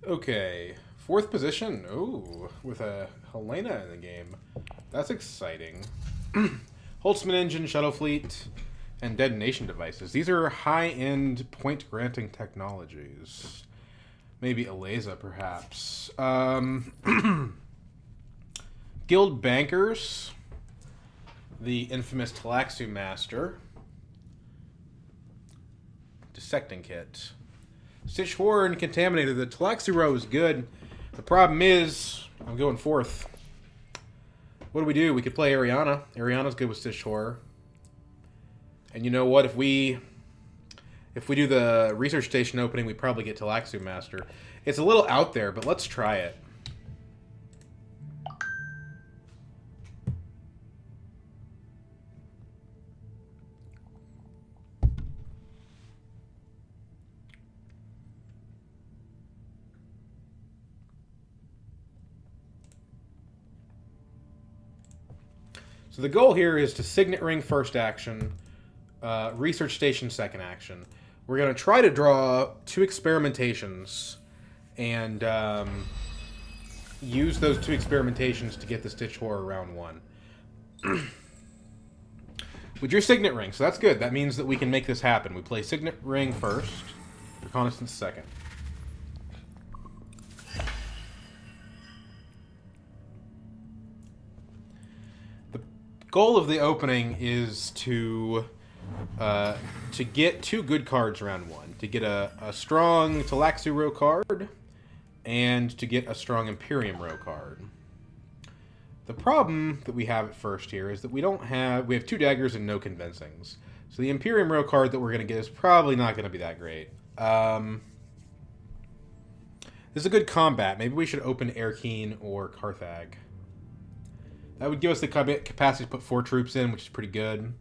Okay, fourth position. Ooh, with a Helena in the game. That's exciting. Holtzman engine, shuttle fleet, and detonation devices. These are high-end point-granting technologies. Maybe Eliza, perhaps. Guild bankers. The infamous Talaxu Master. Dissecting kit. Stitch Horn contaminated. The Talaxu is good. The problem is, I'm going fourth. What do? We could play Ariana. Ariana's good with Stitch Horror. And you know what? If we do the research station opening, we probably get Talaxu Master. It's a little out there, but let's try it. So the goal here is to Signet Ring first action, Research Station second action. We're going to try to draw 2 experimentations and use those 2 experimentations to get the Stitch Horror round 1. We drew Signet Ring, so that's good. That means that we can make this happen. We play Signet Ring first, Reconnaissance second. The goal of the opening is to get 2 good cards round 1. To get a strong Talaxu row card, and to get a strong Imperium row card. The problem that we have at first here is that we have 2 daggers and no convincings. So the Imperium row card that we're going to get is probably not going to be that great. This is a good combat. Maybe we should open Erkine or Carthag. That would give us the capacity to put 4 troops in, which is pretty good.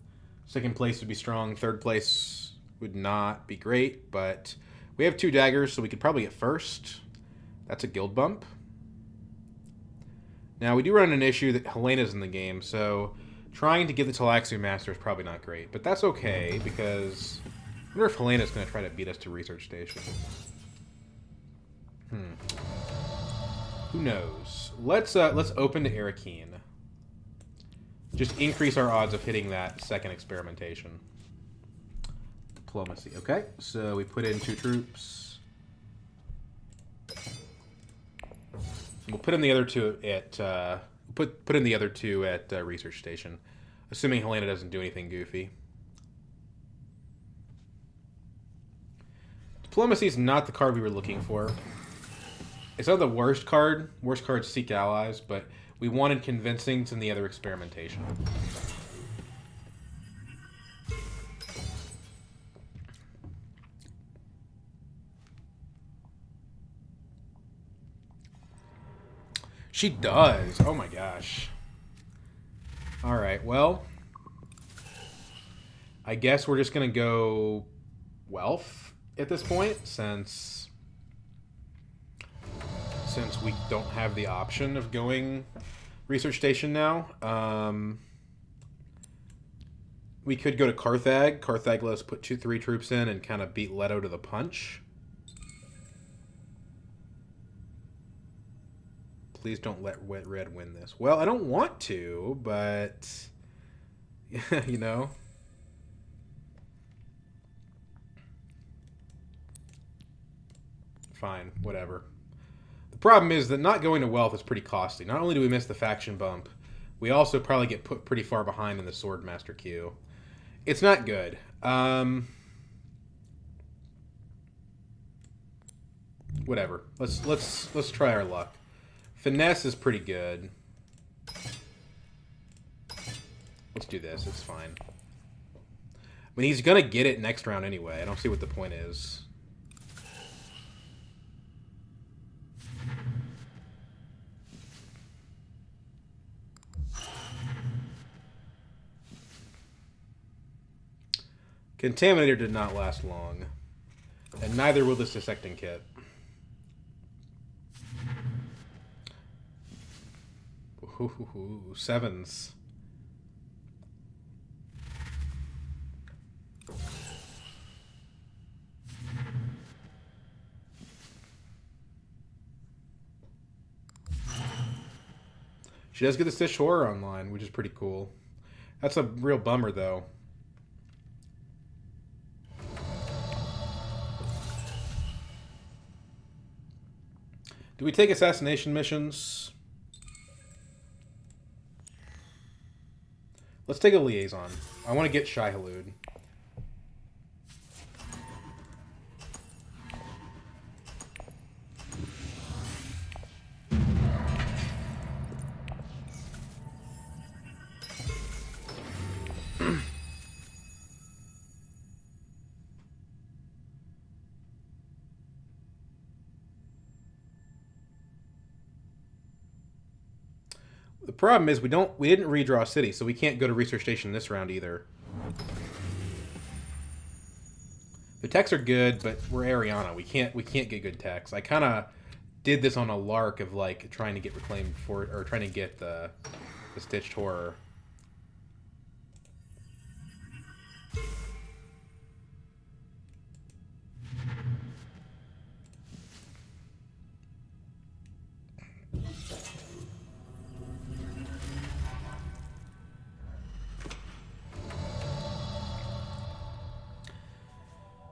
Second place would be strong. Third place would not be great, but we have 2 daggers, so we could probably get first. That's a guild bump. Now, we do run an issue that Helena's in the game, so trying to get the Talaxu Master is probably not great. But that's okay, because I wonder if Helena's going to try to beat us to Research Station. Who knows? Let's open to Erkine. Just increase our odds of hitting that second experimentation. Diplomacy. Okay, so we put in 2 troops. We'll put in the other 2 at put in the other 2 at Research Station, assuming Helena doesn't do anything goofy. Diplomacy is not the card we were looking for. It's not the worst card. Worst card is Seek Allies, but we wanted convincings in the other experimentation. She does. Oh my gosh. Alright, well, I guess we're just going to go wealth at this point, since we don't have the option of going Research Station now. We could go to Carthag. Carthag let us put 3 troops in and kind of beat Leto to the punch. Please don't let Red win this. Well, I don't want to, but you know. Fine, whatever. The problem is that not going to wealth is pretty costly. Not only do we miss the faction bump, we also probably get put pretty far behind in the Swordmaster queue. It's not good. Whatever. Let's try our luck. Finesse is pretty good. Let's do this. It's fine. I mean, he's gonna get it next round anyway. I don't see what the point is. Contaminator did not last long. And neither will this dissecting kit. Ooh, 7s. She does get the Stitched Horror online, which is pretty cool. That's a real bummer, though. Do we take assassination missions? Let's take a liaison. I want to get Shai Halud. The problem is we didn't redraw city, so we can't go to research station this round either. The techs are good, but we're Ariana. We can't get good techs. I kind of did this on a lark of like trying to get reclaimed for or trying to get the Stitched Horror.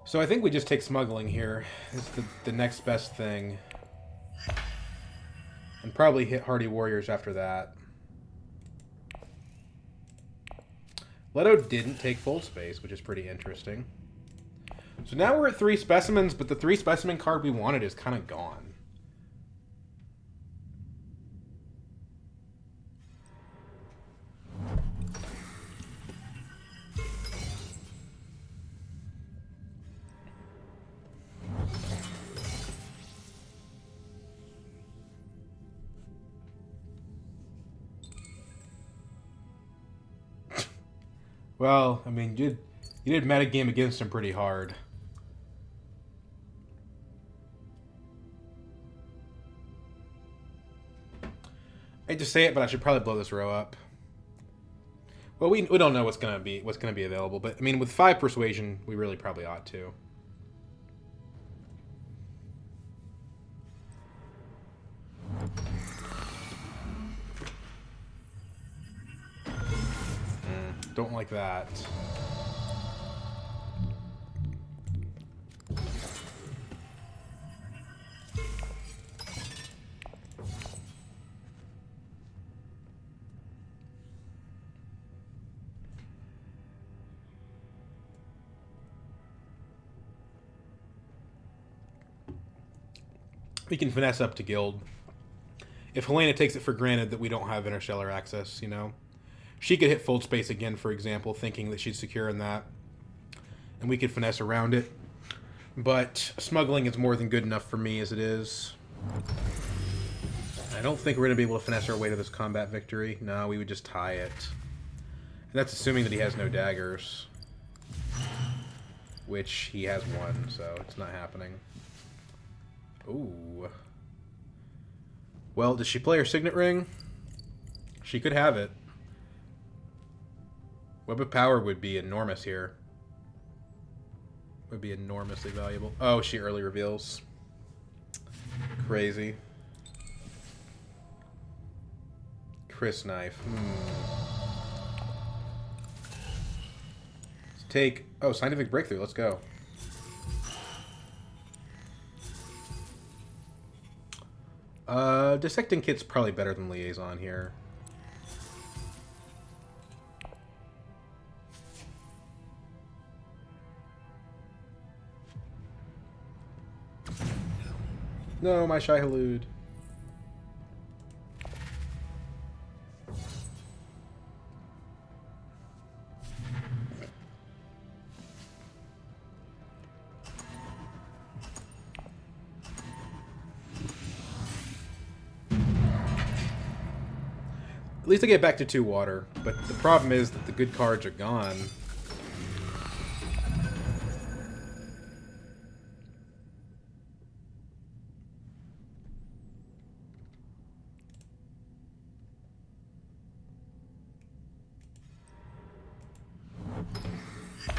So I think we just take smuggling here. It's the next best thing. And probably hit Hardy Warriors after that. Leto didn't take full space, which is pretty interesting. So now we're at 3 specimens, but the 3 specimen card we wanted is kind of gone. Well, I mean, you did metagame against him pretty hard. I hate to say it, but I should probably blow this row up. Well, we don't know what's gonna be available, but I mean, with 5 persuasion, we really probably ought to. Don't like that. We can finesse up to guild. If Helena takes it for granted that we don't have interstellar access, you know. She could hit fold space again, for example, thinking that she's secure in that. And we could finesse around it. But smuggling is more than good enough for me as it is. I don't think we're going to be able to finesse our way to this combat victory. No, we would just tie it. And that's assuming that he has no daggers. Which he has one, so it's not happening. Ooh. Well, does she play her signet ring? She could have it. Web of Power would be enormous here. Would be enormously valuable. Oh, she early reveals. Crazy. Chris knife. Let's take... Oh, scientific breakthrough. Let's go. Dissecting kit's probably better than liaison here. No, my Shai Halud. At least I get back to 2 water, but the problem is that the good cards are gone.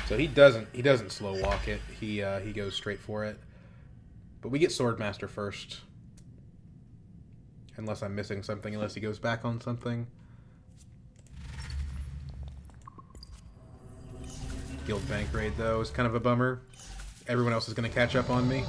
So he doesn't slow walk it. He goes straight for it. But we get Swordmaster first. Unless I'm missing something, unless he goes back on something. Guild Bank raid, though, is kind of a bummer. Everyone else is going to catch up on me.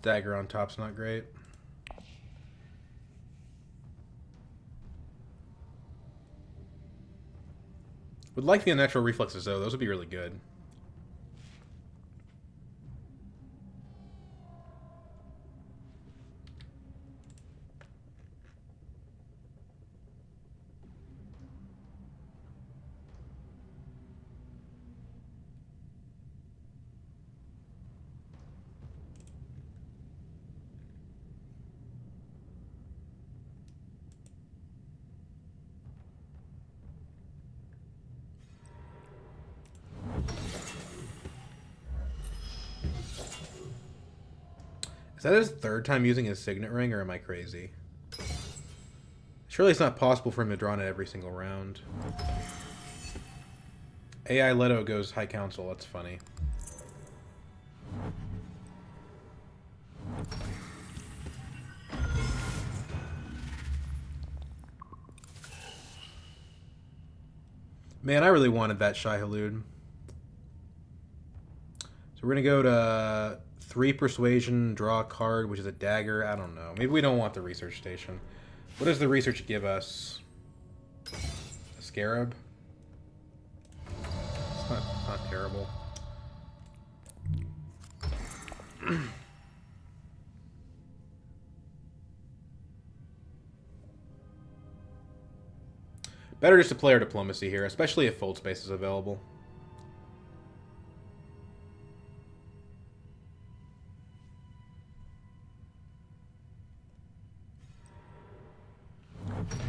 Dagger on top's not great. Would like the unnatural reflexes, though. Those would be really good. Is that his third time using his signet ring, or am I crazy? Surely it's not possible for him to draw on it every single round. AI Leto goes High Council. That's funny. Man, I really wanted that Shai Halud. So we're going to go to 3 Persuasion, draw a card, which is a dagger. I don't know. Maybe we don't want the Research Station. What does the Research give us? A Scarab? It's not terrible. Better just to play our Diplomacy here, especially if Fold Space is available.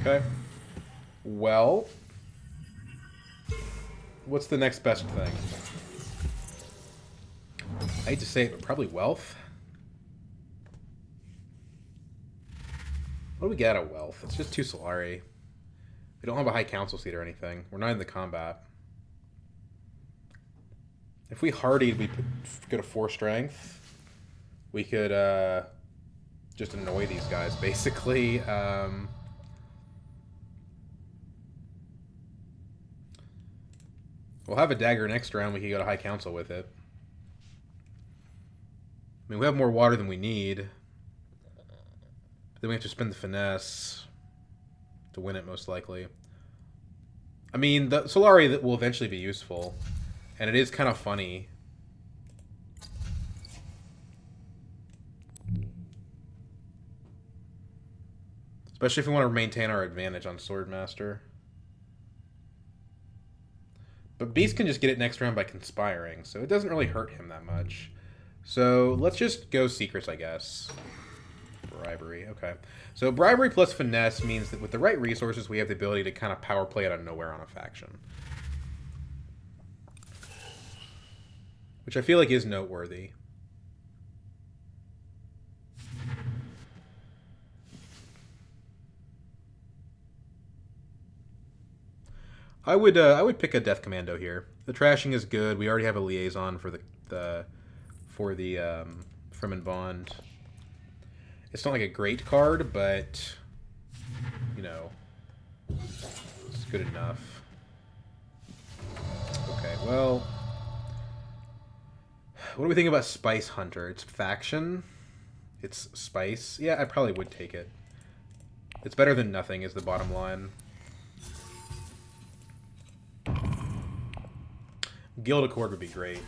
Okay. Well, what's the next best thing? I hate to say it, but probably Wealth. What do we get out of Wealth? It's just 2 Solari. We don't have a High Council seat or anything. We're not in the combat. If we hardied, we could go to 4 Strength. We could just annoy these guys, basically. We'll have a dagger next round. We can go to High Council with it. I mean, we have more water than we need. But then we have to spend the finesse to win it, most likely. I mean, the Solari that will eventually be useful. And it is kind of funny. Especially if we want to maintain our advantage on Swordmaster. But Beast can just get it next round by conspiring, so it doesn't really hurt him that much. So let's just go Secrets, I guess. Bribery, okay. So Bribery plus Finesse means that with the right resources, we have the ability to kind of power play out of nowhere on a faction. Which I feel like is noteworthy. I would pick a Death Commando here. The trashing is good. We already have a liaison for the Fremen Bond. It's not like a great card, but you know, it's good enough. Okay, well, what do we think about Spice Hunter? It's faction. It's spice. Yeah, I probably would take it. It's better than nothing is the bottom line. Guild Accord would be great.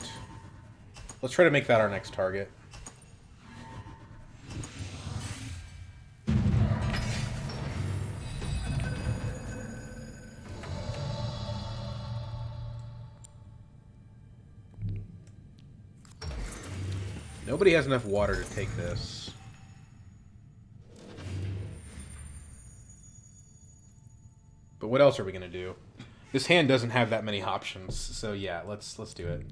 Let's try to make that our next target. Nobody has enough water to take this. But what else are we going to do? This hand doesn't have that many options, so yeah, let's do it.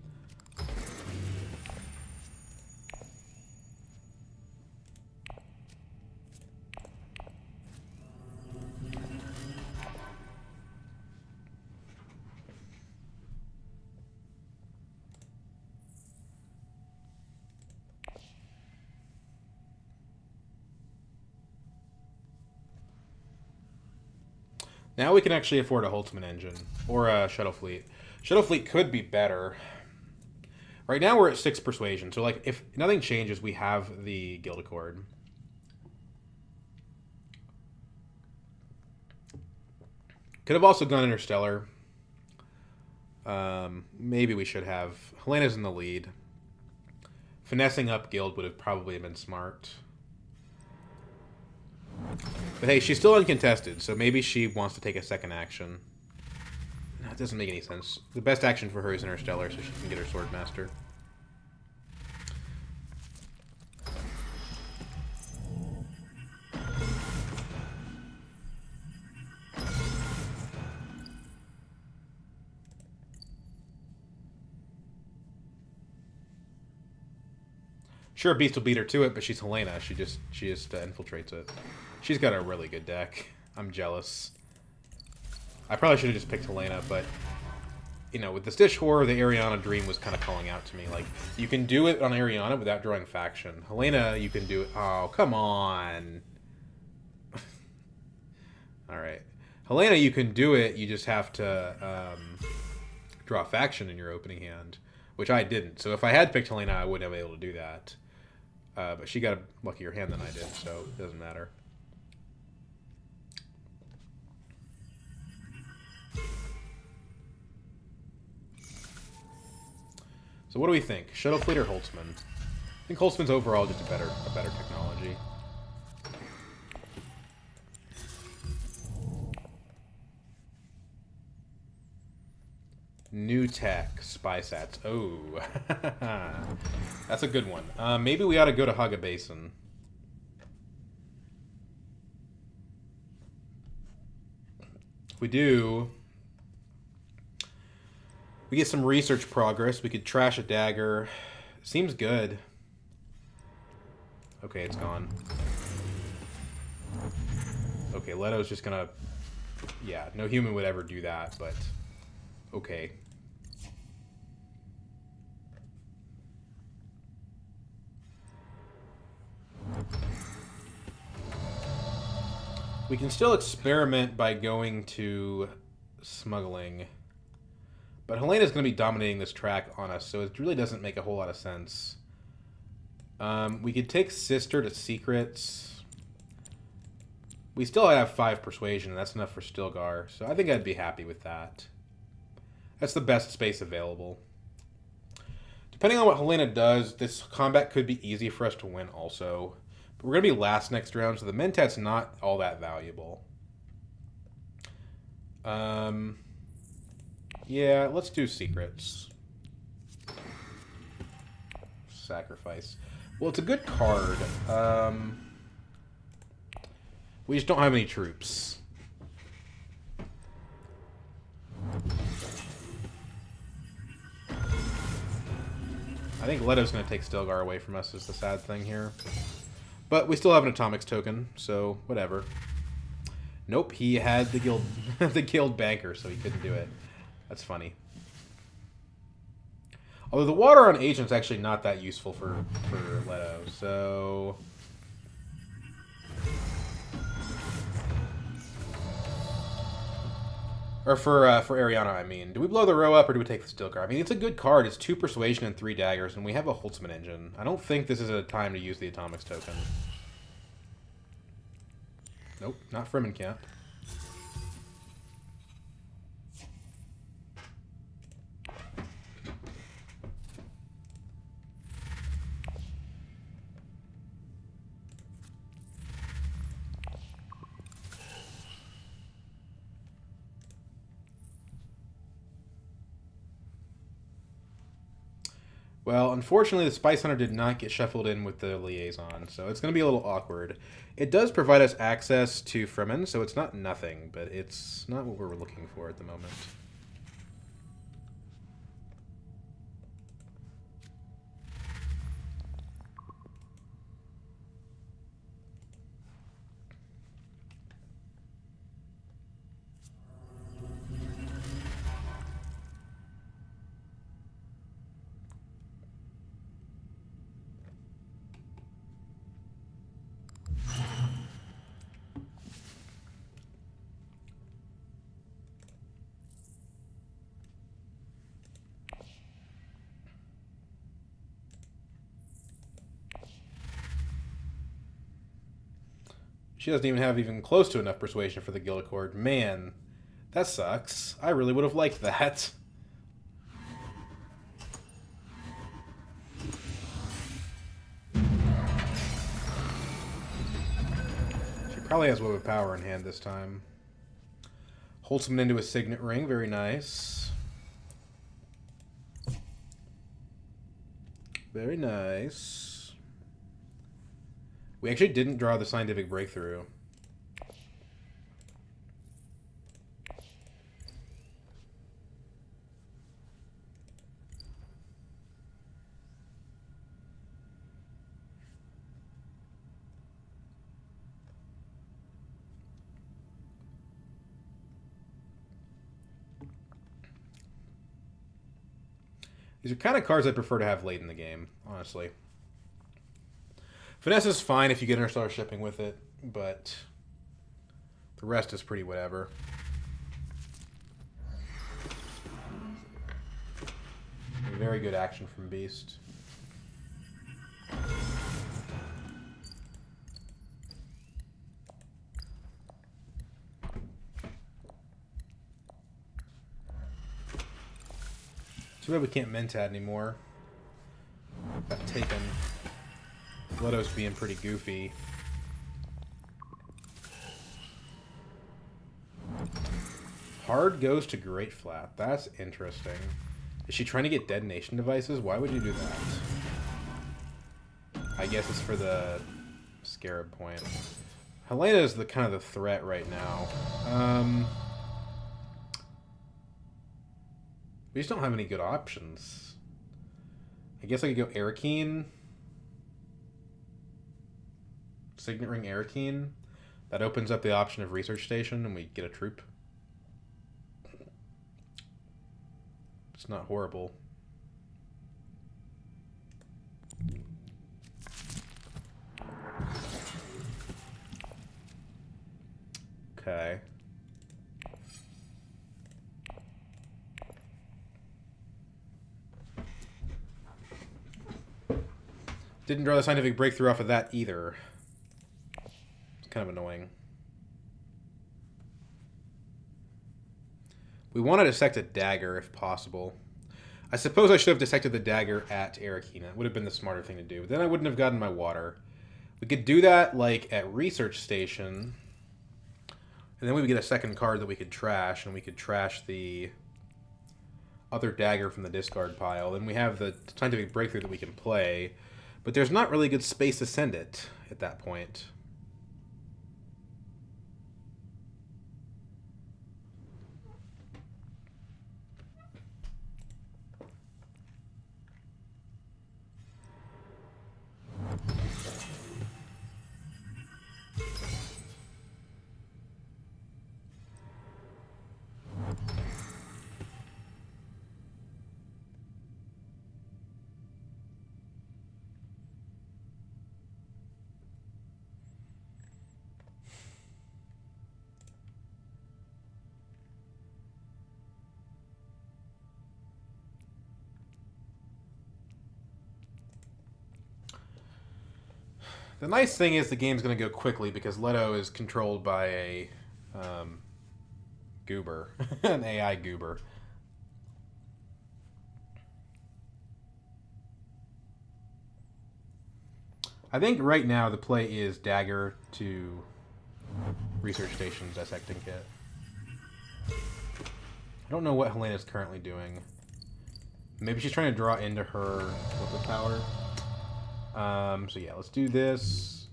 Now we can actually afford a Holtzman engine. Or a Shuttle Fleet. Shuttle Fleet could be better. Right now we're at 6 persuasion. So, like, if nothing changes, we have the Guild Accord. Could have also gone Interstellar. Maybe we should have. Helena's in the lead. Finessing up Guild would have probably been smart. But hey, she's still uncontested, so maybe she wants to take a second action. No, it doesn't make any sense. The best action for her is Interstellar, so she can get her Swordmaster. Sure, Beast will beat her to it, but she's Helena. She just infiltrates it. She's got a really good deck. I'm jealous. I probably should have just picked Helena, but you know, with the Stitch Horror, the Ariana dream was kind of calling out to me. Like, you can do it on Ariana without drawing faction. Helena, you can do it. Oh, come on. All right, Helena, you can do it. You just have to draw faction in your opening hand, which I didn't. So if I had picked Helena, I wouldn't have been able to do that. But she got a luckier hand than I did, so it doesn't matter. So what do we think? Shuttle Fleet or Holtzman? I think Holtzman's overall just a better technology. New tech, spy sats. Oh, that's a good one. Maybe we ought to go to Haga Basin. If we do, we get some research progress. We could trash a dagger. Seems good. Okay, it's gone. Okay, Leto's just gonna... Yeah, no human would ever do that, but... Okay. We can still experiment by going to smuggling. But Helena's going to be dominating this track on us, so it really doesn't make a whole lot of sense. We could take Sister to Secrets. We still have 5 Persuasion, and that's enough for Stilgar, so I think I'd be happy with that. That's the best space available. Depending on what Helena does, this combat could be easy for us to win also. But we're going to be last next round, so the Mentat's not all that valuable. Yeah, let's do Secrets. Sacrifice. Well, it's a good card. We just don't have any troops. I think Leto's going to take Stilgar away from us is the sad thing here. But we still have an Atomics token, so whatever. Nope, he had the guild the guild banker, so he couldn't do it. That's funny. Although the water on Agent's actually not that useful for Leto, so... Or for Ariana, I mean. Do we blow the row up or do we take the Stilgar? I mean, it's a good card. It's 2 Persuasion and 3 Daggers, and we have a Holtzman engine. I don't think this is a time to use the Atomics token. Nope, not Fremen Camp. Well, unfortunately, the Spice Hunter did not get shuffled in with the Liaison, so it's going to be a little awkward. It does provide us access to Fremen, so it's not nothing, but it's not what we're looking for at the moment. She doesn't even have even close to enough persuasion for the guild accord. Man, that sucks. I really would have liked that. She probably has Web of Power in hand this time. Holds someone into a signet ring. Very nice. Very nice. We actually didn't draw the scientific breakthrough. These are kind of cards I prefer to have late in the game, honestly. Finesse is fine if you get Interstellar Shipping with it, but the rest is pretty whatever. Very good action from Beast. Too bad we can't Mentat anymore. Got taken. Leto's being pretty goofy. Hard goes to Great Flat. That's interesting. Is she trying to get detonation devices? Why would you do that? I guess it's for the Scarab point. Helena is the kind of the threat right now. We just don't have any good options. I guess I could go Arakeen. Signet Ring Arakeen. That opens up the option of Research Station and we get a troop. It's not horrible. Okay. Didn't draw the scientific breakthrough off of that either. It's kind of annoying. We want to dissect a dagger if possible. I suppose I should have dissected the dagger at Arakina. It would have been the smarter thing to do. Then I wouldn't have gotten my water. We could do that like at Research Station. And then we would get a second card that we could trash. And we could trash the other dagger from the discard pile. Then we have the scientific breakthrough that we can play. But there's not really good space to send it at that point. The nice thing is the game's going to go quickly because Leto is controlled by a goober, an AI goober. I think right now the play is dagger to Research Station dissecting kit. I don't know what Helena's currently doing. Maybe she's trying to draw into her liquid power. So yeah, let's do this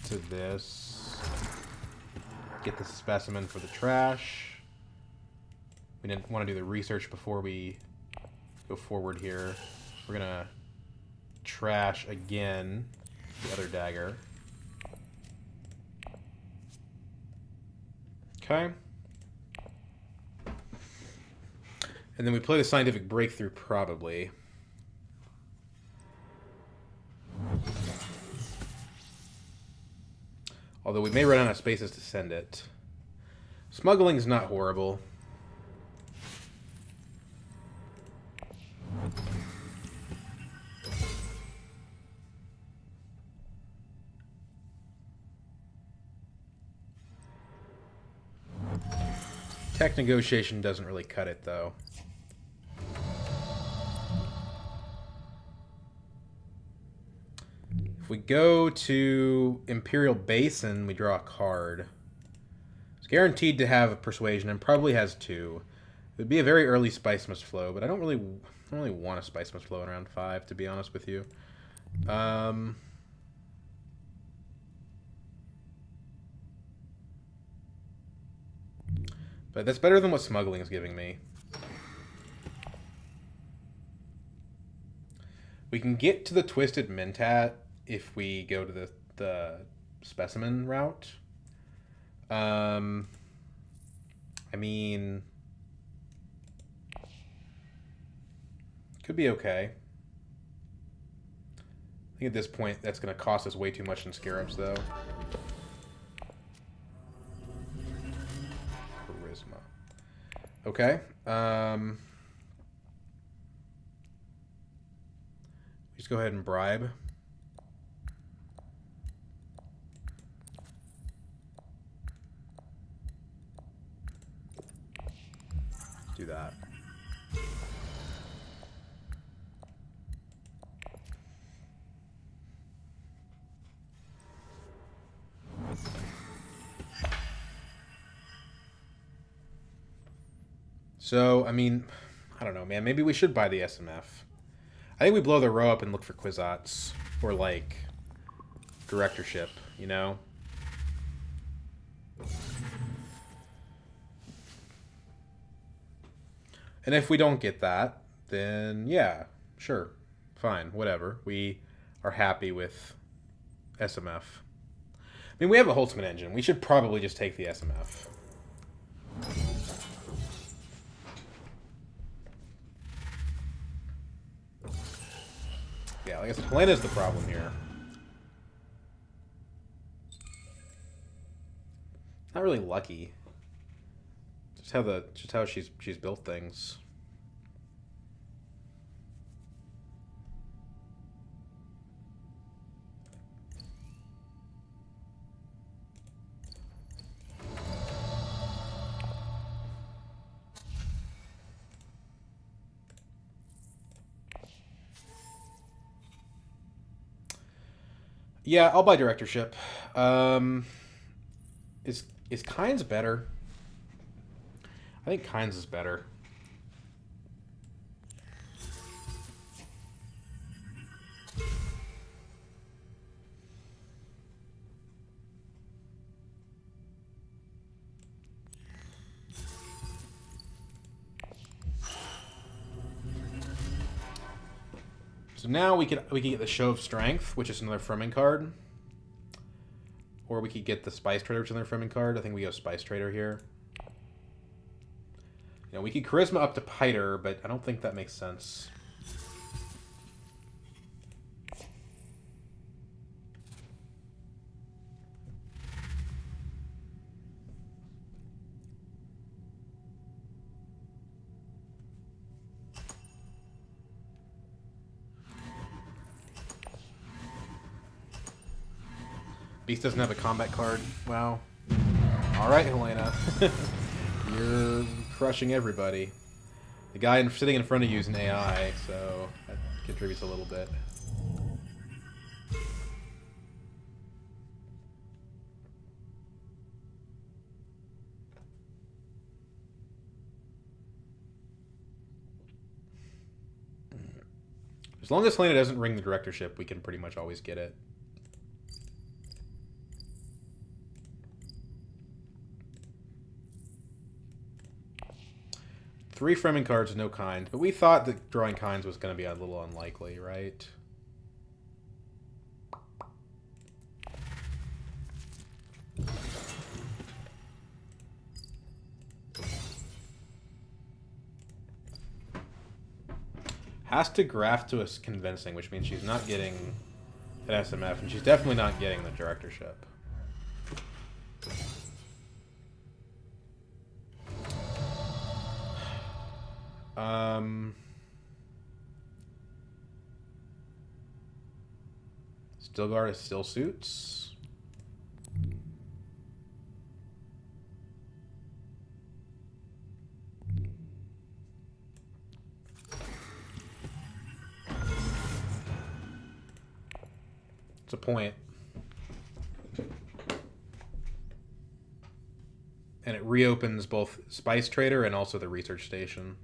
to this. Get the specimen for the trash. We didn't want to do the research before we go forward here. We're gonna trash again the other dagger. Okay. And then we play the scientific breakthrough probably. Although we may run out of spaces to send it. Smuggling's not horrible. Tech negotiation doesn't really cut it, though. If we go to Imperial Basin, we draw a card. It's guaranteed to have a persuasion and probably has 2. It would be a very early Spice Must Flow, but I don't really want a Spice Must Flow in round 5, to be honest with you. But that's better than what Smuggling is giving me. We can get to the Twisted Mentat if we go to the Specimen route. I mean, could be okay. I think at this point that's going to cost us way too much in Scarabs, though. Charisma. Okay. Just go ahead and bribe. Do that. So, I mean, I don't know, man. Maybe we should buy the SMF. I think we blow the row up and look for Kwisatz. Or, like, directorship, you know? And if we don't get that, then yeah, sure. Fine, whatever. We are happy with SMF. I mean, we have a Holtzman engine. We should probably just take the SMF. Yeah, like I said, Helena's the problem here. Not really lucky. Just how she's built things. Yeah, I'll buy directorship. Is Kynes better? I think Kynes is better. So now we could get the Show of Strength, which is another Fremen card. Or we could get the Spice Trader, which is another Fremen card. I think we go Spice Trader here. You know, we could Charisma up to Piter, but I don't think that makes sense. Beast doesn't have a combat card. Wow. Alright, Helena. You're crushing everybody. The guy sitting in front of you is an AI, so that contributes a little bit. As long as Helena doesn't ring the directorship, we can pretty much always get it. Three Fremen cards, no Kynes. But we thought that drawing Kynes was going to be a little unlikely, right? Has to graft to us convincing, which means she's not getting an SMF, and she's definitely not getting the directorship. Stilgar is still suits. a point. And it reopens both Spice Trader and also the research station.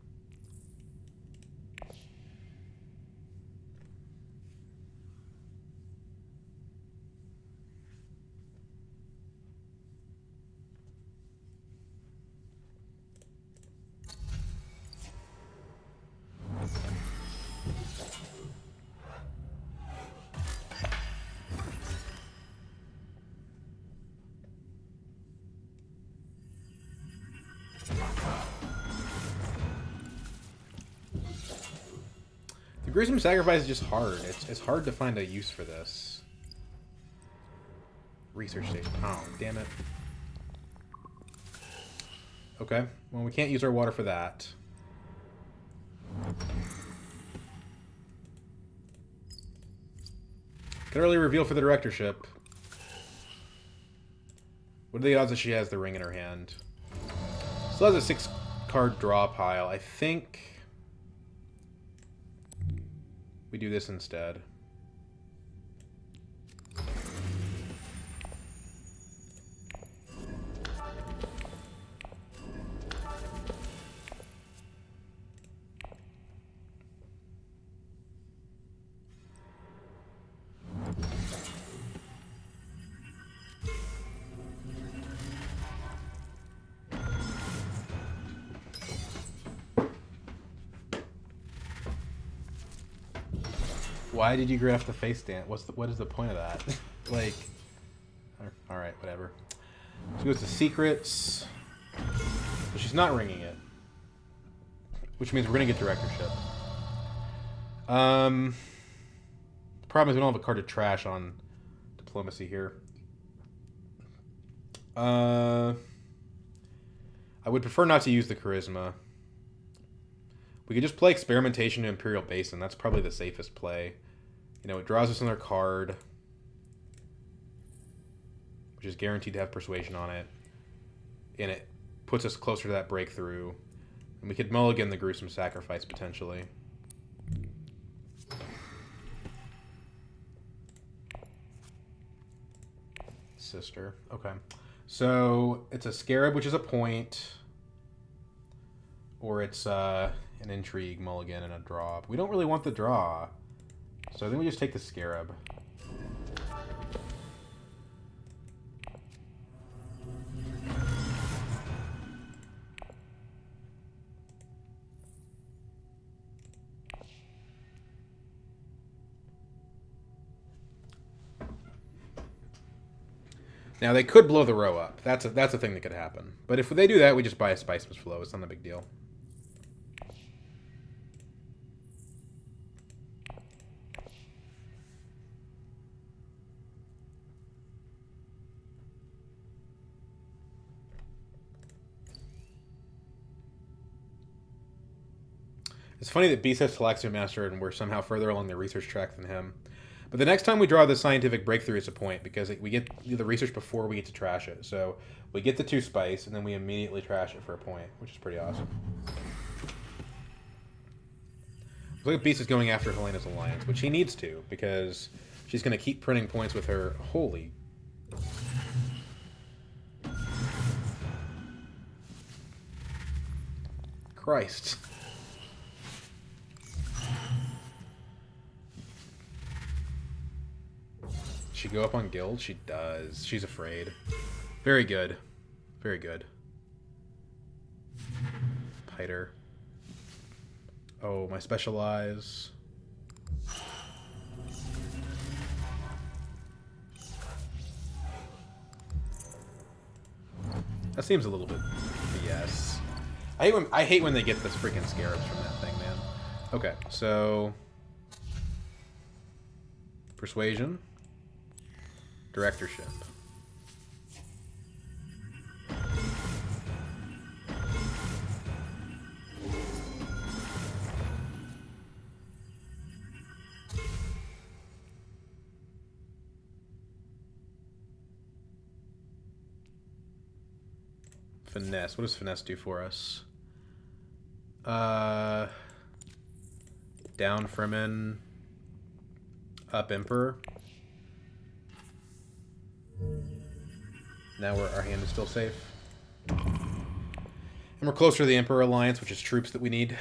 The gruesome sacrifice is just hard. It's hard to find a use for this. Research station. Oh, damn it. Okay. Well, we can't use our water for that. Can early reveal for the directorship. What are the odds that she has the ring in her hand? Still has a 6-card draw pile. I think we do this instead. Why did you graft the face dance? What is the point of that? Like, all right, whatever. She goes to secrets. So she's not ringing it, which means we're gonna get directorship. The problem is we don't have a card to trash on diplomacy here. I would prefer not to use the charisma. We could just play experimentation to Imperial Basin. That's probably the safest play. You know, it draws us another card, which is guaranteed to have persuasion on it, and it puts us closer to that breakthrough. And we could mulligan the gruesome sacrifice potentially. Sister. Okay. So it's a scarab, which is a point, or it's an intrigue, mulligan, and a draw. But we don't really want the draw, so I think we just take the scarab. Now, they could blow the row up. That's a thing that could happen. But if they do that, we just buy a Spiceman's Flow. It's not a big deal. It's funny that Beast has Talaxia Master and we're somehow further along the research track than him. But the next time we draw the scientific breakthrough, it's a point, because we get the research before we get to trash it. So we get the 2 spice, and then we immediately trash it for a point, which is pretty awesome. Look at Beast is going after Helena's Alliance, which he needs to, because she's going to keep printing points with her. Holy... Christ. She go up on guild? She does. She's afraid. Very good. Very good. Piter. Oh, my specialize. That seems a little bit BS. I hate when they get this freaking scarabs from that thing, man. Okay, so persuasion. Directorship. Finesse. What does finesse do for us? Down Fremen. Up Emperor. Now our hand is still safe. And we're closer to the Emperor Alliance, which is troops that we need.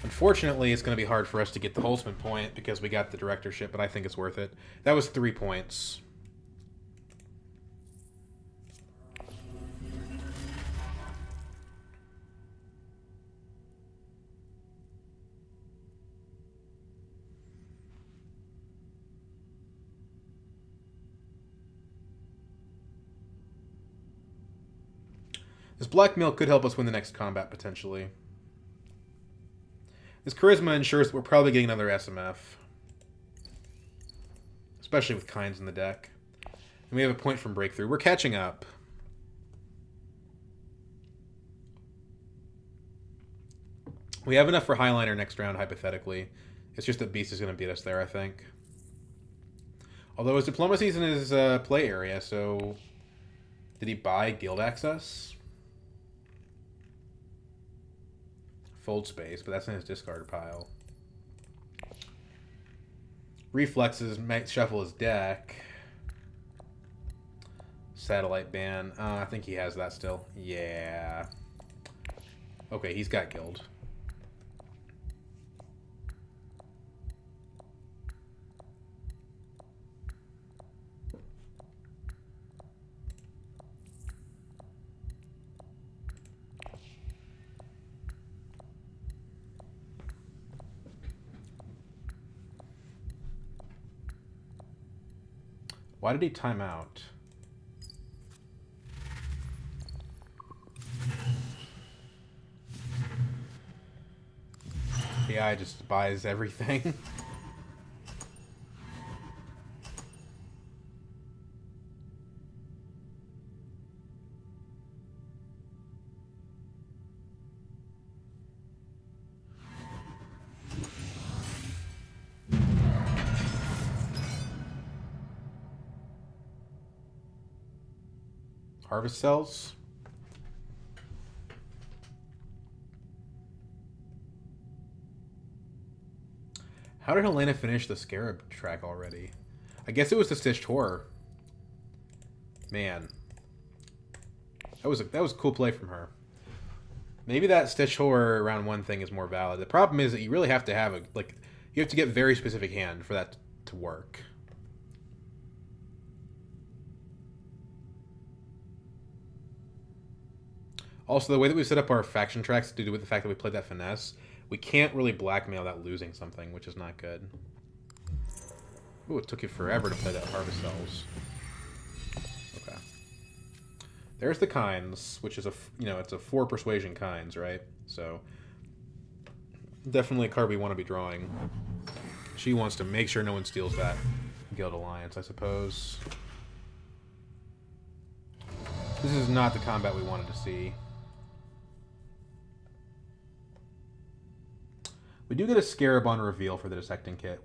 Unfortunately, it's going to be hard for us to get the Holtzman point because we got the directorship, but I think it's worth it. That was 3 points. This blackmail could help us win the next combat, potentially. This charisma ensures that we're probably getting another SMF. Especially with Kinds in the deck. And we have a point from Breakthrough. We're catching up. We have enough for Highliner next round, hypothetically. It's just that Beast is going to beat us there, I think. Although his diplomacy's in his play area, so... Did he buy guild access? Fold space, but that's in his discard pile. Reflexes might shuffle his deck. Satellite ban. I think he has that still. Yeah. Okay, he's got guild. Why did he time out? AI just buys everything. Harvest cells. How did Helena finish the Scarab track already? I guess it was the Stitched Horror. Man. That was a cool play from her. Maybe that Stitched Horror round 1 thing is more valid. The problem is that you really have to have you have to get very specific hand for that to work. Also, the way that we set up our faction tracks to do with the fact that we played that finesse, we can't really blackmail without losing something, which is not good. Ooh, it took you forever to play that Harvest Cells. Okay. There's the Kinds, which is it's a 4 persuasion Kinds, right? So, definitely a card we want to be drawing. She wants to make sure no one steals that Guild Alliance, I suppose. This is not the combat we wanted to see. We do get a Scarab on reveal for the Dissecting Kit.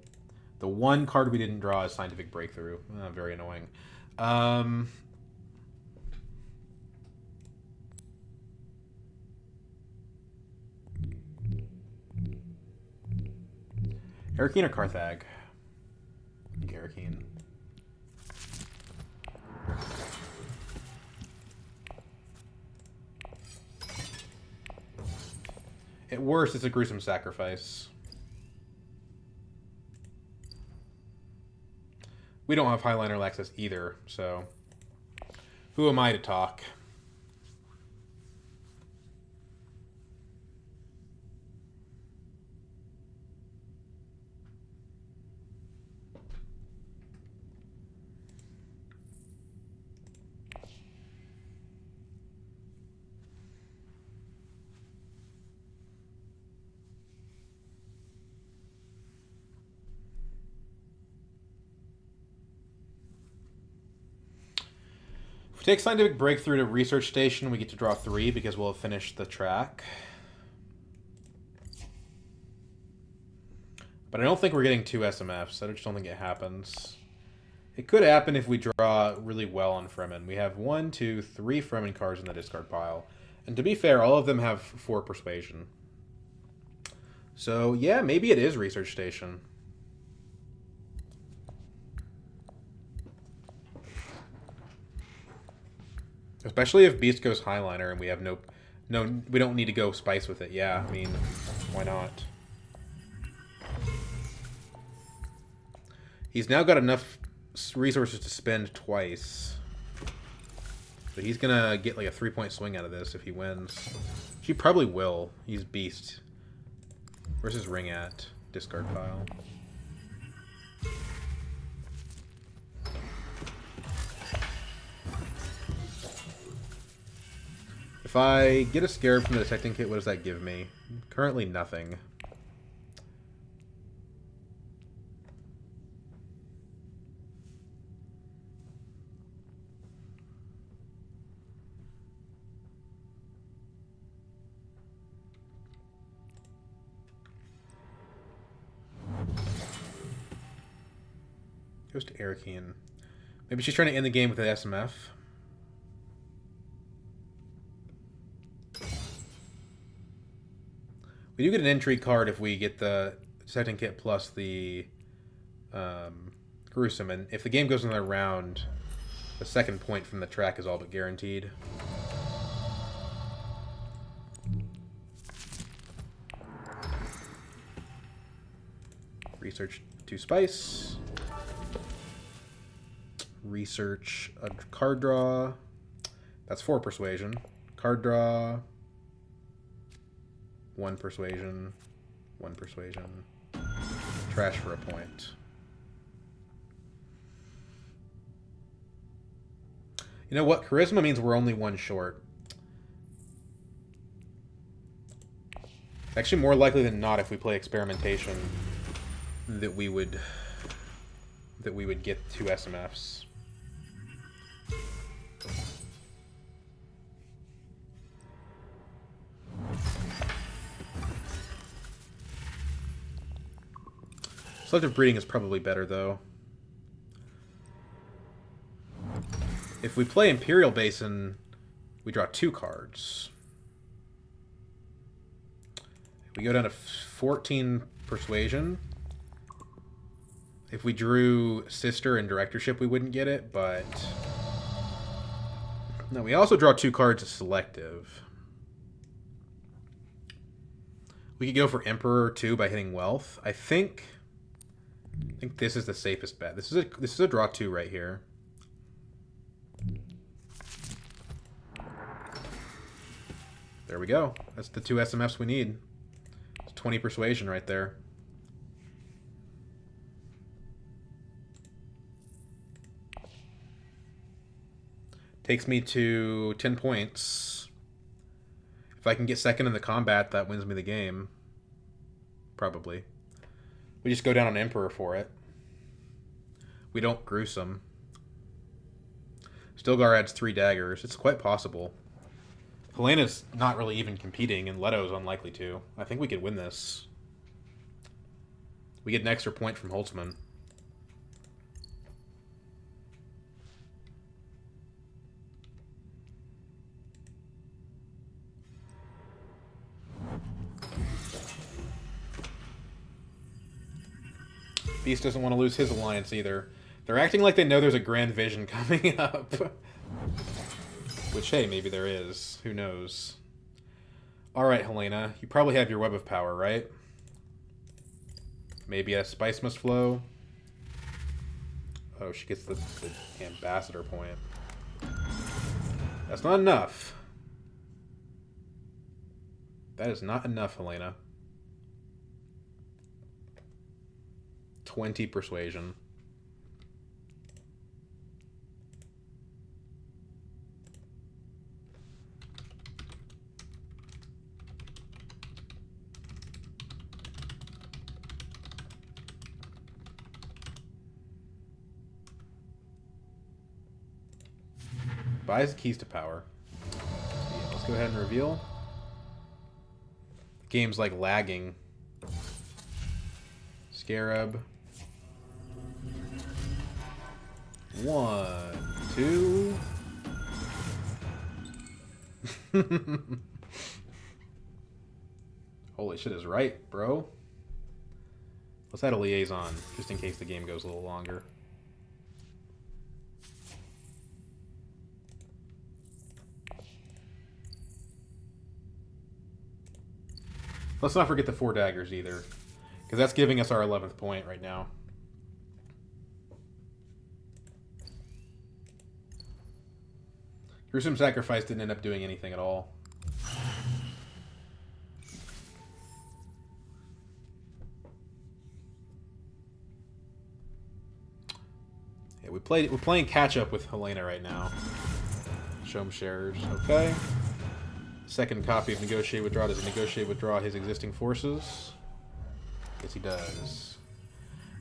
The one card we didn't draw is Scientific Breakthrough. Very annoying. Arakeen or Carthag? I think Arakeen. At worst, it's a gruesome sacrifice. We don't have Highliner access either, so who am I to talk? Take Scientific Breakthrough to Research Station. We get to draw 3 because we'll have finished the track. But I don't think we're getting 2 SMFs. I just don't think it happens. It could happen if we draw really well on Fremen. We have 1, 2, 3 Fremen cards in the discard pile. And to be fair, all of them have 4 Persuasion. So, yeah, maybe it is Research Station. Especially if Beast goes Highliner and we have no, we don't need to go Spice with it. Yeah, I mean, why not? He's now got enough resources to spend twice. So he's gonna get like a 3-point swing out of this if he wins. He probably will. He's Beast. Where's his ring at? Discard pile. If I get a Scarab from the Detecting Kit, what does that give me? Currently nothing. Goes to Arakean. Maybe she's trying to end the game with an SMF. We do get an intrigue card if we get the Detecting Kit plus the Gruesome, and if the game goes another round, the second point from the track is all but guaranteed. Research 2 Spice. Research a card draw. That's 4 Persuasion. Card draw. 1 Persuasion. 1 Persuasion. Trash for a point. You know what? Charisma means we're only 1 short. Actually, more likely than not, if we play Experimentation, that we would get 2 SMFs. Selective Breeding is probably better, though. If we play Imperial Basin, we draw 2 cards. We go down to 14 Persuasion. If we drew Sister and Directorship, we wouldn't get it, but... No, we also draw 2 cards as Selective. We could go for Emperor, too, by hitting Wealth. I think this is the safest bet. This is a draw 2 right here. There we go. That's the 2 SMFs we need. It's 20 Persuasion right there. Takes me to 10 points. If I can get second in the combat, that wins me the game. Probably. We just go down on Emperor for it. We don't Gruesome. Stilgar adds 3 daggers. It's quite possible. Helena's not really even competing, and Leto's unlikely to. I think we could win this. We get an extra point from Holtzman. Beast doesn't want to lose his alliance either. They're acting like they know there's a grand vision coming up. Which, hey, maybe there is. Who knows? Alright, Helena. You probably have your Web of Power, right? Maybe a Spice must flow. Oh, she gets the Ambassador point. That's not enough. That is not enough, Helena. 20 Persuasion. Buys the keys to power. Yeah, let's go ahead and reveal. The game's like lagging. Scarab. 1, 2. Holy shit is right, bro. Let's add a liaison, just in case the game goes a little longer. Let's not forget the 4 daggers either, because that's giving us our 11th point right now. Gruesome Sacrifice didn't end up doing anything at all. Yeah, we're playing catch up with Helena right now. Show 'em shares. Okay. Second copy of Negotiate Withdraw. Does he negotiate withdraw his existing forces? Yes, he does.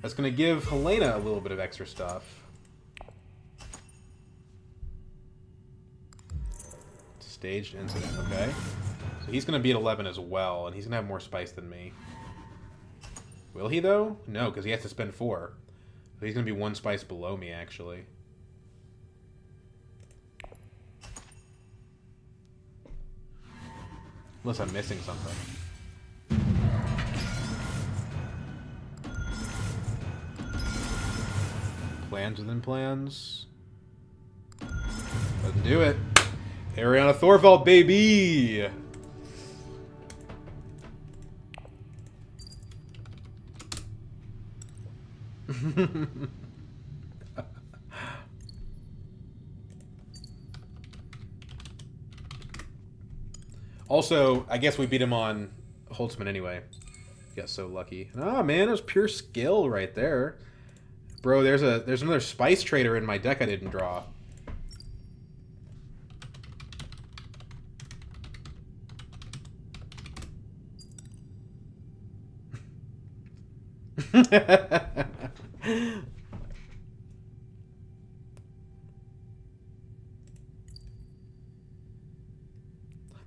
That's going to give Helena a little bit of extra stuff. Staged incident, okay. So he's going to be at 11 as well, and he's going to have more spice than me. Will he, though? No, because he has to spend 4. So he's going to be 1 spice below me, actually. Unless I'm missing something. Plans within plans. Doesn't do it. Ariana Thorvald, baby! Also, I guess we beat him on Holtzman anyway. Got so lucky. Ah, man, it was pure skill right there. Bro, there's another spice trader in my deck I didn't draw.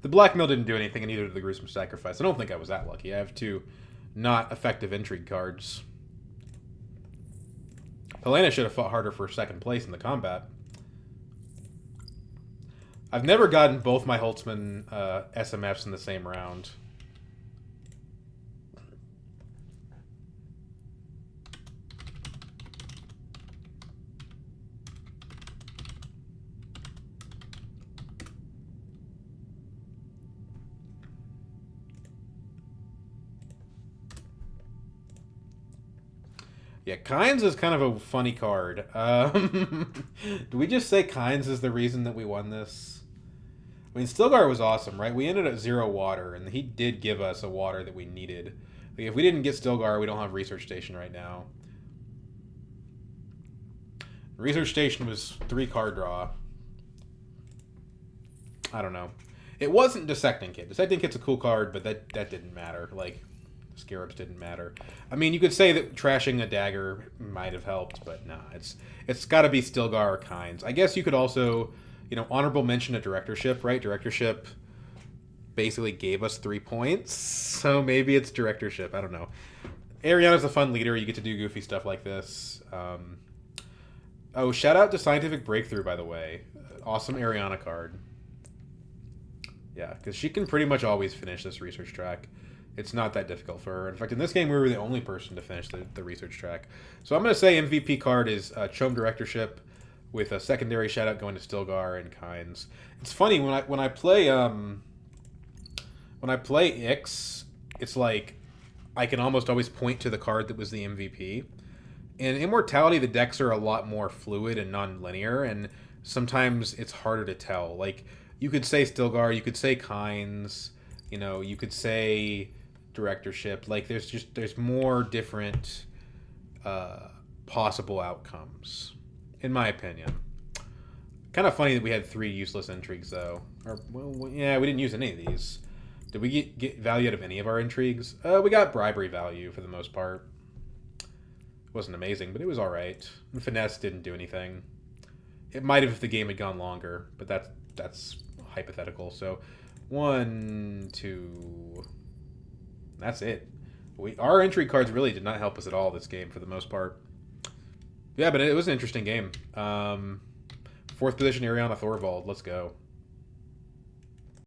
The blackmail didn't do anything, and neither did the gruesome sacrifice. I don't think I was that lucky. I have 2 not effective intrigue cards. Helena should have fought harder for 2nd place in the combat. I've never gotten both my Holtzman SMFs in the same round. Yeah, Kynes is kind of a funny card. Do we just say Kynes is the reason that we won this? I mean, Stilgar was awesome, right? We ended at 0 water, and he did give us a water that we needed. Like, if we didn't get Stilgar, we don't have Research Station right now. Research Station was 3 card draw. I don't know. It wasn't Dissecting Kit. Dissecting Kit's a cool card, but that didn't matter. Like, Scarabs didn't matter. I mean, you could say that trashing a dagger might have helped, but nah, it's got to be Stilgar or Kynes. I guess you could also, you know, honorable mention a Directorship, right? Directorship basically gave us 3 points, so maybe it's Directorship. I don't know. Ariana's a fun leader. You get to do goofy stuff like this. Oh, shout out to Scientific Breakthrough, by the way. Awesome Ariana card. Yeah, because she can pretty much always finish this research track. It's not that difficult for her. In fact, in this game, we were the only person to finish the research track. So I'm going to say MVP card is Chome Directorship, with a secondary shout out going to Stilgar and Kynes. It's funny when I play Ix, it's like I can almost always point to the card that was the MVP. In Immortality, the decks are a lot more fluid and non-linear, and sometimes it's harder to tell. Like, you could say Stilgar, you could say Kynes, you know, you could say Directorship. Like, there's more different possible outcomes, in my opinion. Kind of funny that we had 3 useless intrigues, though. Or, well, yeah, we didn't use any of these. Did we get value out of any of our intrigues? We got bribery value for the most part. It wasn't amazing, but it was all right. And finesse didn't do anything. It might have if the game had gone longer, but that's hypothetical. So 1, 2. That's it. Our entry cards really did not help us at all this game for the most part. Yeah, but it was an interesting game. 4th position, Ariana Thorvald. Let's go.